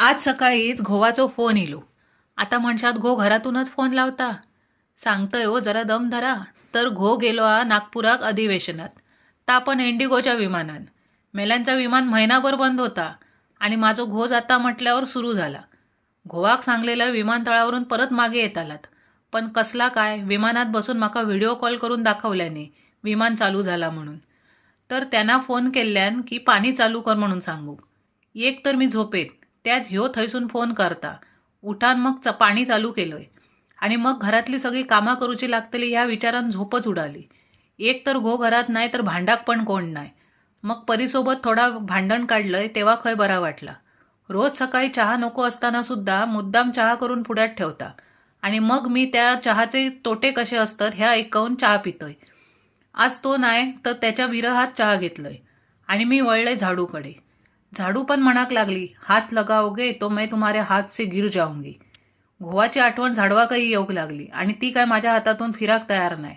आज सकाळीच घोवाचो फोन इलो. आता म्हणशात घो घरातूनच फोन लावता. सांगतोय हो जरा दम धरा. तर घो गेलो नागपुराक अधिवेशनात. ता पण इंडिगोच्या विमानान. मेल्यांचा विमान महिनाभर बंद होता आणि माझो घो जाता म्हटल्यावर सुरू झाला. घोवाक सांगलेल्या विमानतळावरून परत मागे येत आलात. पण कसला काय विमानात बसून माका व्हिडिओ कॉल करून दाखवल्याने विमान चालू झाला म्हणून. तर त्यांना फोन केल्यान की पाणी चालू कर म्हणून सांगू. एक तर मी झोपेत त्यात ह्यो थैसून फोन करता. उठान मग पाणी चालू केलंय आणि मग घरातली सगळी कामं करूची लागतली ह्या विचारान झोपच उडाली. एक तर घो घरात नाही तर भांडाक पण कोण नाही. मग परीसोबत थोडा भांडण काढलंय तेव्हा खय बरा वाटला. रोज सकाळी चहा नको असताना सुद्धा मुद्दाम चहा करून पुढ्यात ठेवता आणि मग मी त्या चहाचे तोटे कसे असतात ह्या ऐकवून चहा पितोय. आज तो नाही तर त्याच्या विरहात चहा घेतलंय आणि मी वळले झाडूकडे. झाडू पण म्हणाक लागली, हात लगाओगे तो मैं तुम्हारे हात से गिर जाऊंगी. घोवाची आठवण झाडवाकही येऊक लागली आणि ती काय माझ्या हातातून फिराक तयार नाही.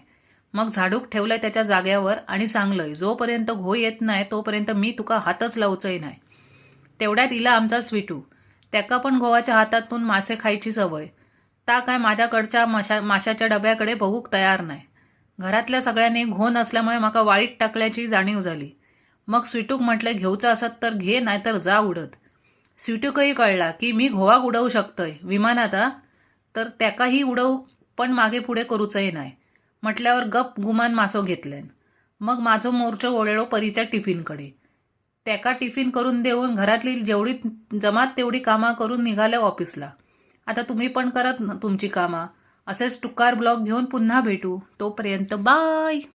मग झाडूक ठेवलंय त्याच्या जाग्यावर आणि सांगलंय, जोपर्यंत घो येत नाही तोपर्यंत मी तुका हातच लावचंय नाही. तेवढ्यात इला आमचा स्वीटू. त्याका पण घोवाच्या हातातून मासे खायची सवय. ता काय माझ्याकडच्या माशाच्या डब्याकडे बघूक तयार नाही. घरातल्या सगळ्यांनी घो नसल्यामुळे माका वाळीत टाकल्याची जाणीव झाली. मग स्वीटूक म्हटलं घेऊचं असत तर घे नाहीतर जा उडत. स्वीटूकही कळला की मी घोवाक उडवू शकतोय विमानात तर त्याकाही उडवू पण मागे पुढे करूचंही नाही. म्हटल्यावर गप गुमान मासो घेतल्यान. मग माझो मोर्चो वळलो परीच्या टिफिनकडे. त्याका टिफिन करून देऊन घरातली जेवढी जमात तेवढी कामा करून निघाले ऑफिसला. आता तुम्ही पण करत तुमची कामा. असेच टुकार ब्लॉग घेऊन पुन्हा भेटू. तोपर्यंत बाय.